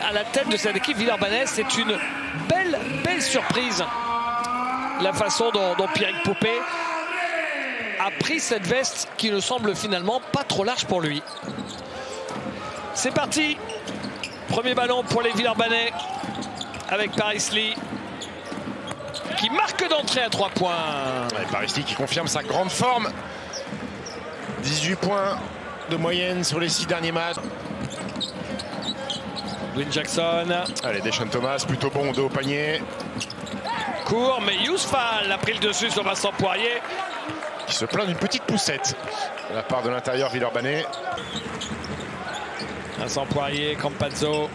à la tête de cette équipe villeurbannaise. C'est une belle surprise. La façon dont Pierrick Poupé a pris cette veste qui ne semble finalement pas trop large pour lui. C'est parti. Premier ballon pour les Villeurbanais avec Paris Lee qui marque d'entrée à 3 points. Ouais, Paris Lee qui confirme sa grande forme. 18 points de moyenne sur les 6 derniers matchs. Dwayne Jackson. Allez, Deshaun Thomas, plutôt bon dos au panier. Court, mais Yousfal a pris le dessus sur Vincent Poirier. Qui se plaint d'une petite poussette de la part de l'intérieur villeurbanais. Vincent Poirier, Campazzo.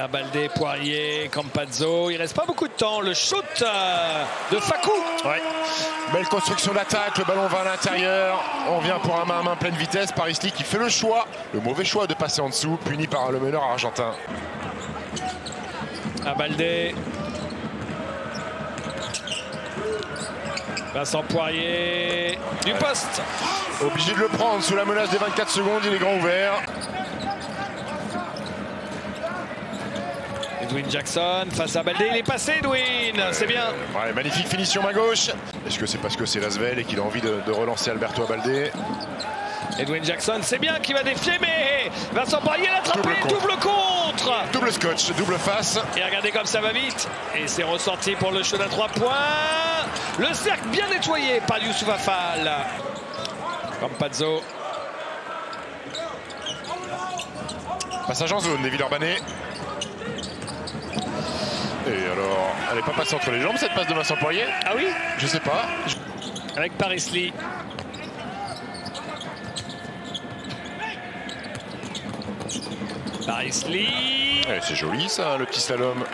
Abaldé, Poirier, Campazzo. Il reste pas beaucoup de temps. Le shoot de Fakou. Ouais. Belle construction d'attaque. Le ballon va à l'intérieur. On vient pour un main à main pleine vitesse. Paris Lee qui fait le choix, le mauvais choix de passer en dessous, puni par le meneur argentin. Abaldé. Vincent Poirier. Du poste. Obligé de le prendre sous la menace des 24 secondes. Il est grand ouvert. Dwayne Jackson face à Baldé, il est passé Dwayne, c'est bien. Ouais, magnifique finition main gauche. Est-ce que c'est parce que c'est l'Asvel et qu'il a envie de relancer Alberto Baldé? Et Dwayne Jackson, c'est bien qu'il va défier, mais Vincent Poirier l'a attrapé, double contre. Double scotch, double face. Et regardez comme ça va vite. Et c'est ressorti pour le shoot à 3 points. Le cercle bien nettoyé par Youssouf Afal. Campazzo. Passage en zone des Villeurbanais. Et alors, elle n'est pas passée entre les jambes cette passe de Vincent Poirier? Ah oui? Je sais pas. Avec Paris Lee. Paris Lee. Ouais, c'est joli ça, le petit slalom.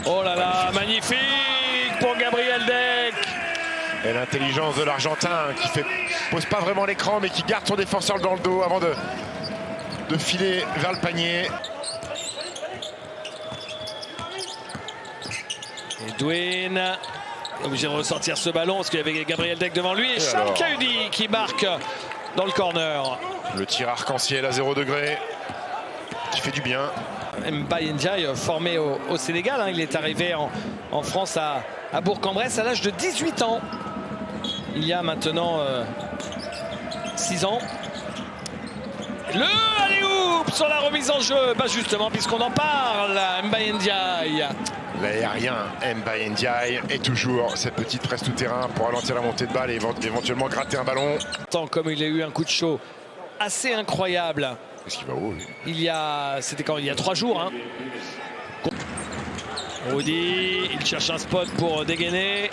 Oh là là, magnifique pour Gabriel Deck. Et l'intelligence de l'Argentin qui pose pas vraiment l'écran mais qui garde son défenseur dans le dos avant de filer vers le panier. Et Dwayne obligé de ressortir ce ballon parce qu'il y avait Gabriel Deck devant lui. Et Charles Kaoudi qui marque dans le corner. Le tir arc-en-ciel à 0 degré qui fait du bien. Mbaye Ndiaye formé au Sénégal. Il est arrivé en France à Bourg-en-Bresse à l'âge de 18 ans. Il y a maintenant 6 ans. Le alley-oop sur la remise en jeu. Bah justement, puisqu'on en parle, Mbaye Ndiaye. L'aérien Mbaye Ndiaye et toujours cette petite presse tout-terrain pour ralentir la montée de balle et éventuellement gratter un ballon. Tant comme il a eu un coup de chaud assez incroyable. Est-ce qu'il va haut lui? C'était quand il y a 3 jours. Hein. Rudi, il cherche un spot pour dégainer.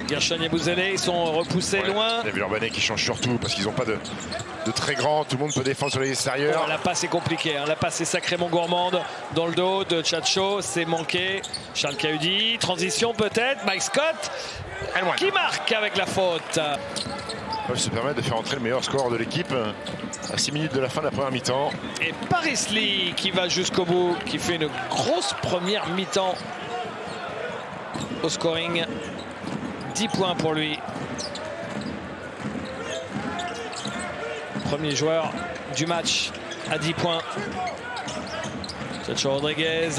Gershon Yabusele, ils sont repoussés loin. Les Villeurbanais qui changent surtout parce qu'ils n'ont pas de très grand. Tout le monde peut défendre sur les extérieurs. La passe est compliquée. Hein. La passe est sacrément gourmande. Dans le dos de Tchatcho, c'est manqué. Charles Kaoudi, transition peut-être. Mike Scott qui marque avec la faute. Ils peuvent se permettre de faire entrer le meilleur score de l'équipe à 6 minutes de la fin de la première mi-temps. Et Paris Lee qui va jusqu'au bout, qui fait une grosse première mi-temps au scoring. 10 points pour lui. Premier joueur du match à 10 points. Chacho Rodriguez.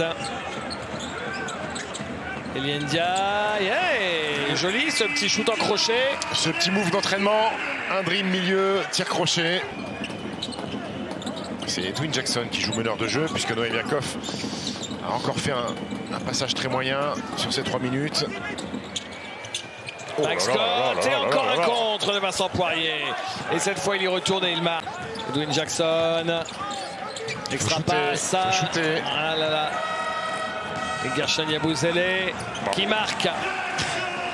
Eliendia. Hey, joli ce petit shoot en crochet. Ce petit move d'entraînement. Un dream milieu, tir crochet. C'est Dwayne Jackson qui joue meneur de jeu puisque Noé Yakov a encore fait un passage très moyen sur ces 3 minutes. Mike Scott et encore un contre de Vincent Poirier. Et cette fois il y retourne et il marque. Dwayne Jackson. Extra passe. Ah là là. Et Gershon Yabusele qui marque.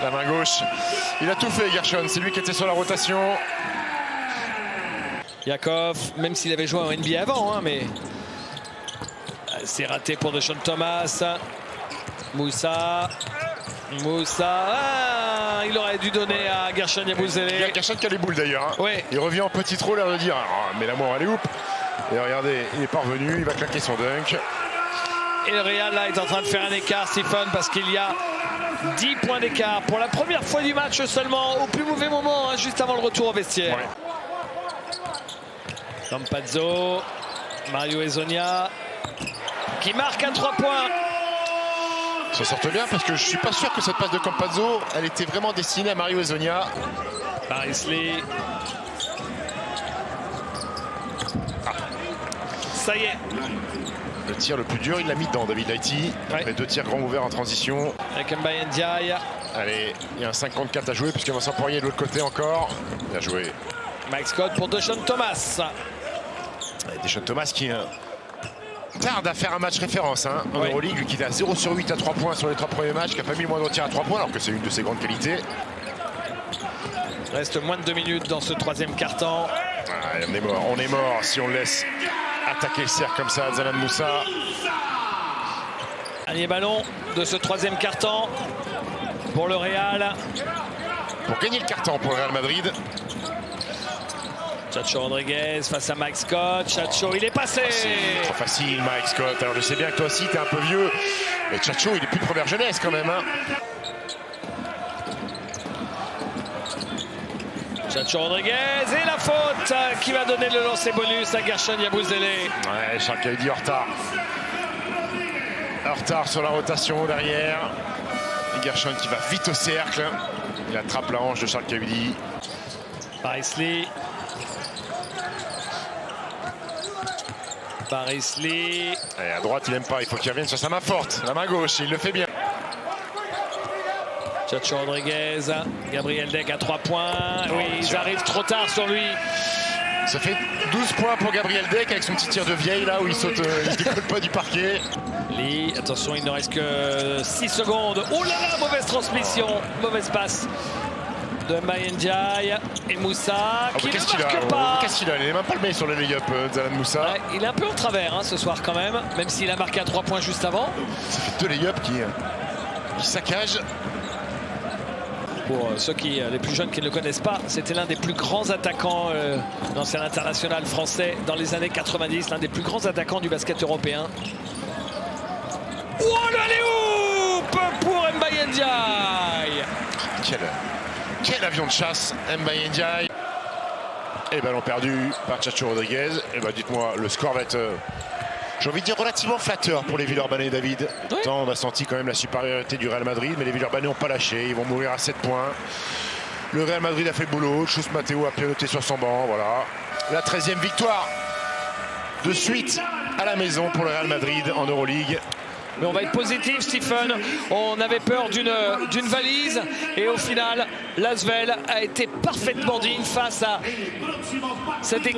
La main gauche. Il a tout fait Gershon. C'est lui qui était sur la rotation. Yakov, même s'il avait joué en NBA avant, hein, mais c'est raté pour Deshaun Thomas. Moussa. Il aurait dû donner à Gershon Yabusele. Gershon qui a les boules d'ailleurs. Hein. Ouais. Il revient en petit trou, l'air de dire mais l'amour allez oup. Et regardez, il est parvenu, il va claquer son dunk. Et le Real là est en train de faire un écart, Stephen, parce qu'il y a 10 points d'écart pour la première fois du match seulement, au plus mauvais moment, hein, juste avant le retour au vestiaire. Ouais. Campazzo, Mario Hezonja qui marque à 3 points. Ça sorte bien parce que je suis pas sûr que cette passe de Campazzo, elle était vraiment destinée à Mario Hezonja. Barnsley. Ça y est. Le tir le plus dur, il l'a mis dedans, David Laïti. Après 2 tirs grands ouverts en transition. Avec Mbaye Ndiaye. Allez, il y a un 54 à jouer puisque Vincent Poirier de l'autre côté encore. Bien joué. Mike Scott pour Deschamps Thomas. Et Deschamps Thomas qui tarde à faire un match référence hein, en Euroleague, lui qui était à 0 sur 8 à 3 points sur les 3 premiers matchs, qui n'a pas mis le moindre tir à 3 points alors que c'est une de ses grandes qualités. Reste moins de 2 minutes dans ce 3e quart-temps. Ah, on est mort si on laisse attaquer le cercle comme ça, Zalan Moussa. Dernier ballon de ce 3e quart-temps pour le Real. Pour gagner le carton pour le Real Madrid. Chacho Rodriguez face à Mike Scott. Chacho, il est passé. C'est trop facile, Mike Scott. Alors je sais bien que toi aussi, t'es un peu vieux. Mais Chacho, il est plus de première jeunesse quand même. Hein. Chacho Rodriguez et la faute qui va donner le lancer bonus à Guerschon Yabusele. Ouais, Charles Cahudy en retard. En retard sur la rotation derrière. Et Guerschon qui va vite au cercle. Il attrape la hanche de Charles Cahudy. Barnsley. Barnsley. Et à droite, il n'aime pas. Il faut qu'il revienne sur sa main forte. La main gauche, il le fait bien. Chacho Rodriguez. Gabriel Deck à 3 points. Oui, ils arrivent trop tard sur lui. Ça fait 12 points pour Gabriel Deck avec son petit tir de vieille là où il saute, il ne décolle pas du parquet. Lee, attention, il ne reste que 6 secondes. Oh là là, mauvaise transmission, mauvaise passe de Mbaye Ndiaye et Moussa qui ne marque pas. Qu'est-ce qu'il a? Il n'est même pas le meilleur sur le lay-up, Zalan Moussa. Ouais, il est un peu en travers hein, ce soir quand même s'il a marqué à 3 points juste avant. Ça fait 2 lay-up qui saccagent. Pour ceux les plus jeunes qui ne le connaissent pas, c'était l'un des plus grands attaquants, l'ancien international français dans les années 90, l'un des plus grands attaquants du basket européen. Oh, le alley-oop pour Mbaye Ndiaye. Quel avion de chasse, Mbaye Ndiaye. Et ballon perdu par Chacho Rodriguez. Et bah dites-moi, le score va être, j'ai envie de dire, relativement flatteur pour les Villeurbanais, David. Oui. Tant on a senti quand même la supériorité du Real Madrid, mais les Villeurbanais n'ont pas lâché. Ils vont mourir à 7 points. Le Real Madrid a fait le boulot. Chus Matteo a pianoté sur son banc. Voilà. La 13e victoire de suite à la maison pour le Real Madrid en Euroleague. Mais on va être positif, Stephen. On avait peur d'une valise. Et au final, l'Asvel a été parfaitement digne face à cette équipe.